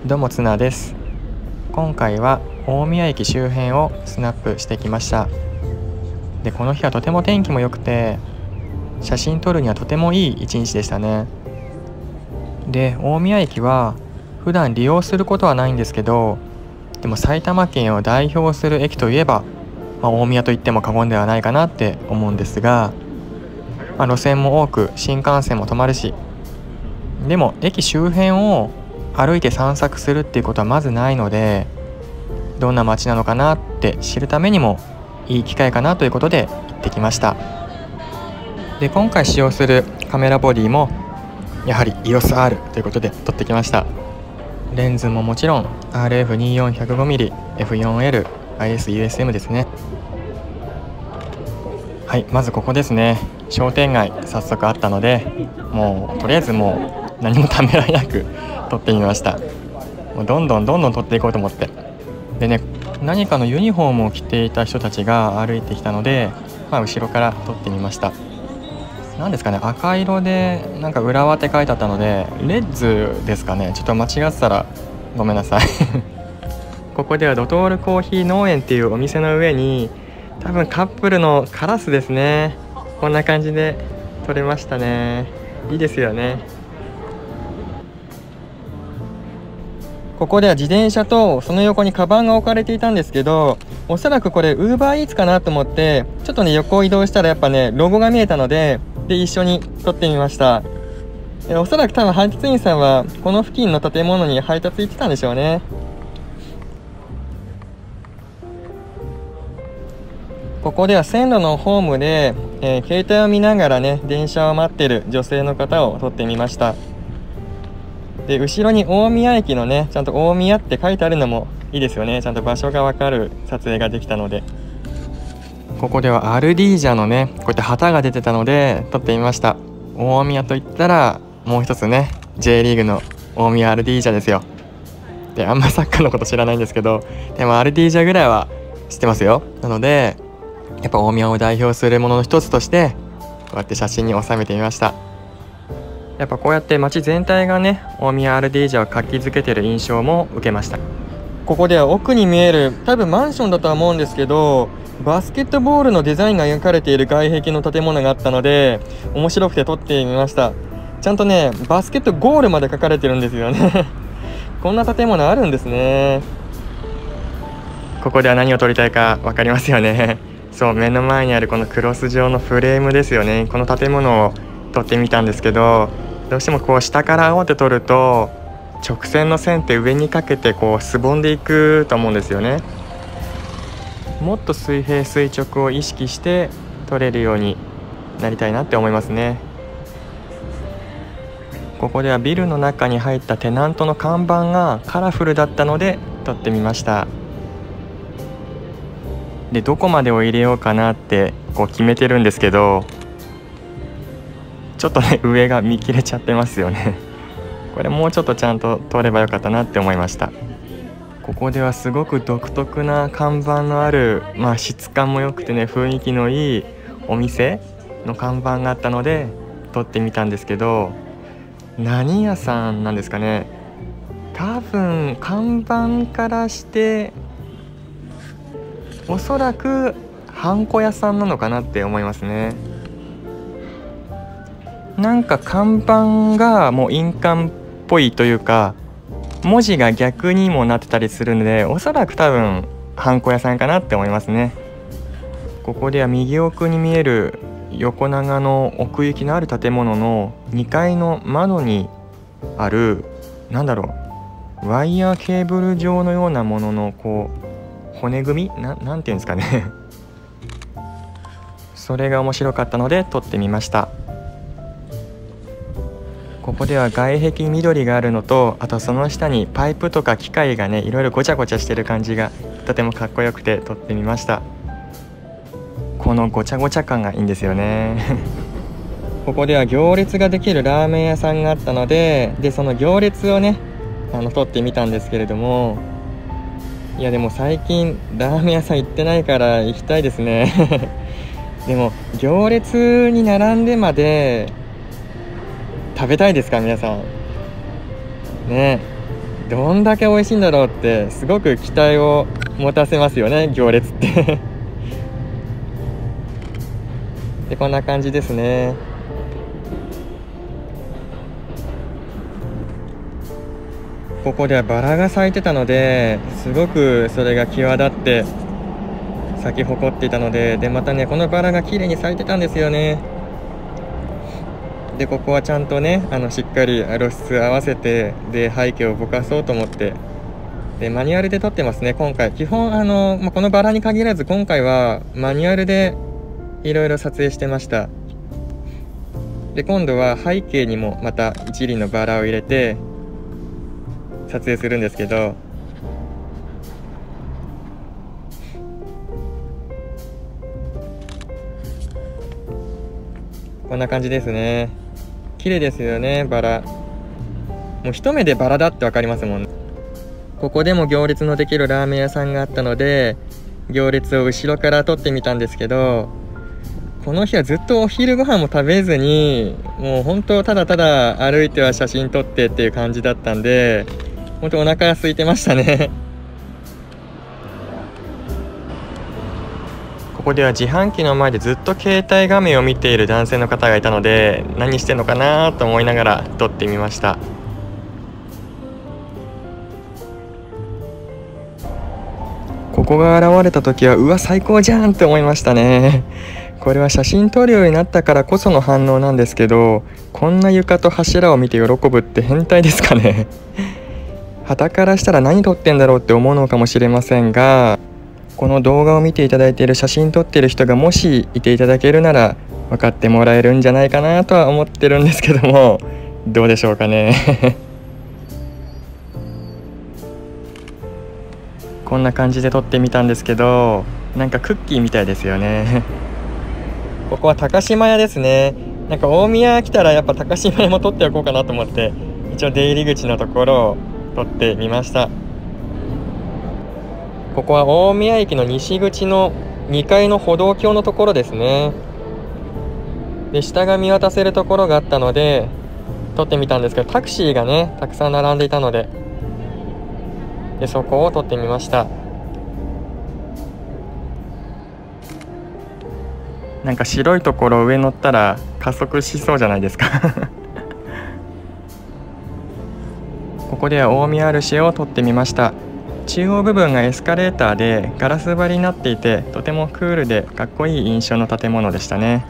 どうもツナです。今回は大宮駅周辺をスナップしてきました。で、この日はとても天気も良くて、写真撮るにはとてもいい一日でしたね。で、大宮駅は普段利用することはないんですけど、でも埼玉県を代表する駅といえば、大宮といっても過言ではないかなって思うんですが、路線も多く新幹線も止まるし、でも駅周辺を歩いて散策するっていうことはまずないので、どんな街なのかなって知るためにもいい機会かなということで行ってきました。で、今回使用するカメラボディもやはり EOS-R ということで撮ってきました。レンズももちろん RF24-105mm F4L IS-USM ですね。はい、まずここですね。商店街早速あったので、もうとりあえずもう何もためらいなく撮ってみました。もうどんどん撮っていこうと思って。でね、何かのユニフォームを着ていた人たちが歩いてきたので、後ろから撮ってみました。何ですかね、赤色でなんか浦和って書いてあったのでレッズですかね。ちょっと間違ってたらごめんなさいここではドトールコーヒー農園っていうお店の上に多分カップルのカラスですね。こんな感じで撮れましたね。いいですよね。ここでは自転車とその横にカバンが置かれていたんですけど、おそらくこれ UberEats かなと思ってちょっとね横を移動したらやっぱねロゴが見えたので、一緒に撮ってみました。おそらく多分配達員さんはこの付近の建物に配達行ってたんでしょうね。ここでは線路のホームで、携帯を見ながらね電車を待ってる女性の方を撮ってみました。で、後ろに大宮駅のねちゃんと大宮って書いてあるのもいいですよね。ちゃんと場所がわかる撮影ができたので。ここではアルディージャのねこういった旗が出てたので撮ってみました。大宮といったらもう一つね J リーグの大宮アルディージャですよ。で、あんまサッカーのこと知らないんですけど、でもアルディージャぐらいは知ってますよ。なのでやっぱ大宮を代表するものの一つとしてこうやって写真に収めてみました。やっぱこうやって街全体がね大宮アルディージャを活気づけてる印象も受けました。ここでは奥に見える多分マンションだとは思うんですけど、バスケットボールのデザインが描かれている外壁の建物があったので面白くて撮ってみました。ちゃんとねバスケットゴールまで書かれてるんですよねこんな建物あるんですね。ここでは何を撮りたいか分かりますよねそう、目の前にあるこのクロス状のフレームですよね。この建物を撮ってみたんですけど、どうしてもこう下から青って撮ると直線の線って上にかけてこうすぼんでいくと思うんですよね。もっと水平垂直を意識して撮れるようになりたいなって思いますね。ここではビルの中に入ったテナントの看板がカラフルだったので撮ってみました。で、どこまでを入れようかなってこう決めてるんですけど、ちょっとね上が見切れちゃってますよねこれもうちょっとちゃんと撮ればよかったなって思いました。ここではすごく独特な看板のある、質感も良くてね雰囲気のいいお店の看板があったので撮ってみたんですけど、何屋さんなんですかね。多分看板からしておそらくハンコ屋さんなのかなって思いますね。なんか看板がもう印鑑っぽいというか文字が逆にもなってたりするので、おそらく多分ハンコ屋さんかなって思いますね。ここでは右奥に見える横長の奥行きのある建物の2階の窓にあるワイヤーケーブル状のようなもののこう骨組みなんていうんですかねそれが面白かったので撮ってみました。ここでは外壁緑があるのと、あとその下にパイプとか機械がねいろいろごちゃごちゃしてる感じがとてもかっこよくて撮ってみました。このごちゃごちゃ感がいいんですよねここでは行列ができるラーメン屋さんがあったので、その行列をね撮ってみたんですけれども、いやでも最近ラーメン屋さん行ってないから行きたいですねでも行列に並んでまで食べたいですか皆さんね。どんだけ美味しいんだろうってすごく期待を持たせますよね、行列ってでこんな感じですね。ここではバラが咲いてたので、すごくそれが際立って咲き誇っていたので、またねこのバラが綺麗に咲いてたんですよね。でここはちゃんとねしっかり露出合わせて、で背景をぼかそうと思って、でマニュアルで撮ってますね今回。基本このバラに限らず今回はマニュアルでいろいろ撮影してました。で今度は背景にもまた一輪のバラを入れて撮影するんですけど、こんな感じですね。綺麗ですよね、バラ。もう一目でバラだって分かりますもん。ここでも行列のできるラーメン屋さんがあったので、行列を後ろから撮ってみたんですけど、この日はずっとお昼ご飯も食べずに、もう本当ただただ歩いては写真撮ってっていう感じだったんで、本当お腹空いてましたねここでは自販機の前でずっと携帯画面を見ている男性の方がいたので、何してんのかなと思いながら撮ってみました。ここが現れた時はうわ最高じゃんって思いましたね。これは写真撮るようになったからこその反応なんですけど、こんな床と柱を見て喜ぶって変態ですかね傍からしたら何撮ってんだろうって思うのかもしれませんが、この動画を見ていただいている写真撮ってる人がもしいていただけるなら分かってもらえるんじゃないかなとは思ってるんですけども、どうでしょうかねこんな感じで撮ってみたんですけど、なんかクッキーみたいですよねここは高島屋ですね。なんか大宮来たらやっぱ高島屋も撮っておこうかなと思って、一応出入り口のところを撮ってみました。ここは大宮駅の西口の2階の歩道橋のところですね。で下が見渡せるところがあったので撮ってみたんですけど、タクシーがねたくさん並んでいたので、そこを撮ってみました。なんか白いところ上乗ったら加速しそうじゃないですかここでは大宮アルシェを撮ってみました。中央部分がエスカレーターでガラス張りになっていて、とてもクールでかっこいい印象の建物でしたね。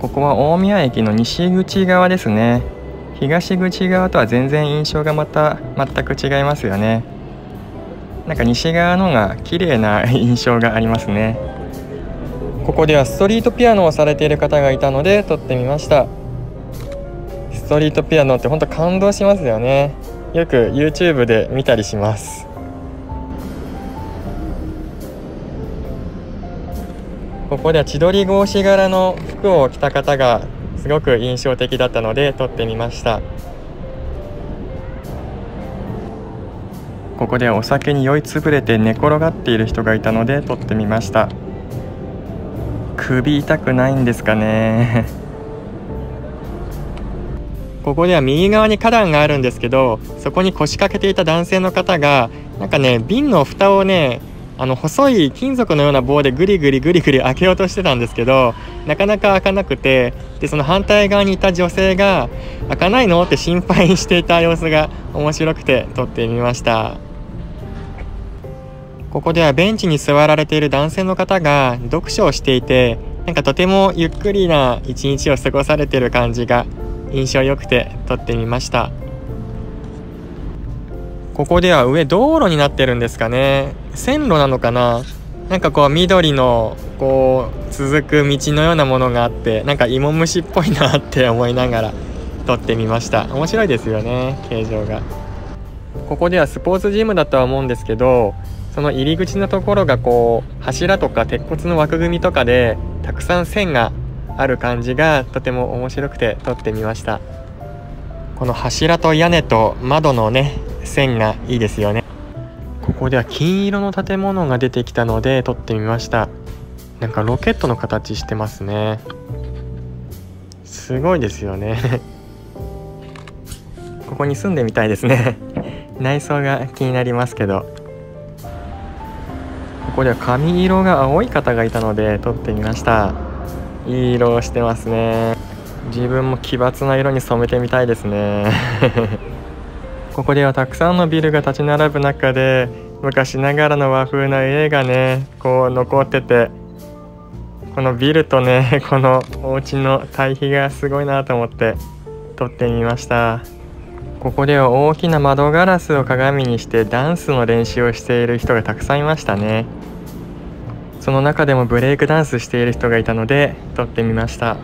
ここは大宮駅の西口側ですね。東口側とは全然印象がまた全く違いますよね。なんか西側のが綺麗な印象がありますね。ここではストリートピアノをされている方がいたので撮ってみました。ストリートピアノって本当感動しますよね。よく YouTube で見たりします。ここでは千鳥格子柄の服を着た方がすごく印象的だったので撮ってみました。ここではお酒に酔いつぶれて寝転がっている人がいたので撮ってみました。首痛くないんですかねここでは右側に花壇があるんですけど、そこに腰掛けていた男性の方がなんかね瓶の蓋をね細い金属のような棒でグリグリ開けようとしてたんですけど、なかなか開かなくて、でその反対側にいた女性が開かないのって心配していた様子が面白くて撮ってみました。ここではベンチに座られている男性の方が読書をしていて、なんかとてもゆっくりな一日を過ごされている感じが印象良くて撮ってみました。ここでは上道路になってるんですかね。線路なのかな。なんかこう緑のこう続く道のようなものがあって、なんか芋虫っぽいなって思いながら撮ってみました。面白いですよね、形状が。ここではスポーツジムだとは思うんですけど、その入り口のところがこう柱とか鉄骨の枠組みとかでたくさん線がある感じがとても面白くて撮ってみました。この柱と屋根と窓のね線がいいですよね。ここでは金色の建物が出てきたので撮ってみました。なんかロケットの形してますね。すごいですよねここに住んでみたいですね内装が気になりますけど、ここでは髪色が青い方がいたので撮ってみました。いい色をしてますね。自分も奇抜な色に染めてみたいですねここではたくさんのビルが立ち並ぶ中で、昔ながらの和風な家がねこう残ってて、このビルとねこのお家の対比がすごいなと思って撮ってみました。ここでは大きな窓ガラスを鏡にしてダンスの練習をしている人がたくさんいましたね。その中でもブレイクダンスしている人がいたので撮ってみました。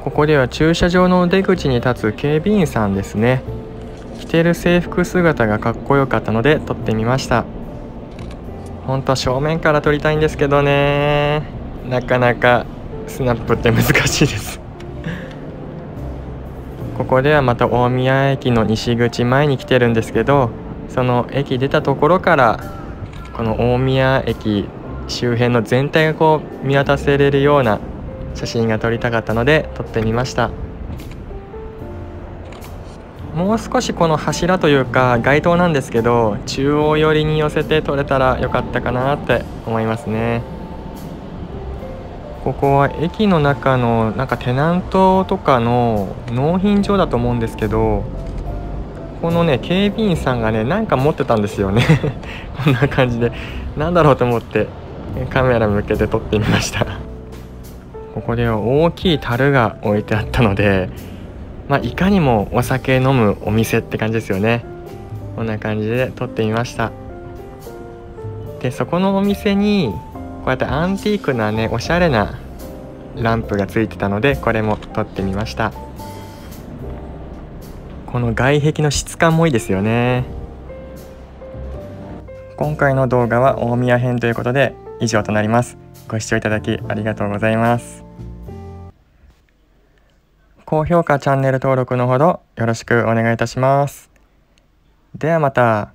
ここでは駐車場の出口に立つ警備員さんですね。着てる制服姿がかっこよかったので撮ってみました。本当は正面から撮りたいんですけどね、なかなかスナップって難しいですここではまた大宮駅の西口前に来てるんですけど、その駅出たところからこの大宮駅周辺の全体がこう見渡せれるような写真が撮りたかったので撮ってみました。もう少しこの柱というか街灯なんですけど、中央寄りに寄せて撮れたらよかったかなって思いますね。ここは駅の中のなんかテナントとかの納品場だと思うんですけど、このね警備員さんがねなんか持ってたんですよねこんな感じで、なんだろうと思ってカメラ向けて撮ってみましたここでは大きい樽が置いてあったので、いかにもお酒飲むお店って感じですよね。こんな感じで撮ってみました。でそこのお店にこうやってアンティークなねおしゃれなランプがついてたので、これも撮ってみました。この外壁の質感もいいですよね。今回の動画は大宮編ということで以上となります。ご視聴いただきありがとうございます。高評価、チャンネル登録のほどよろしくお願いいたします。ではまた。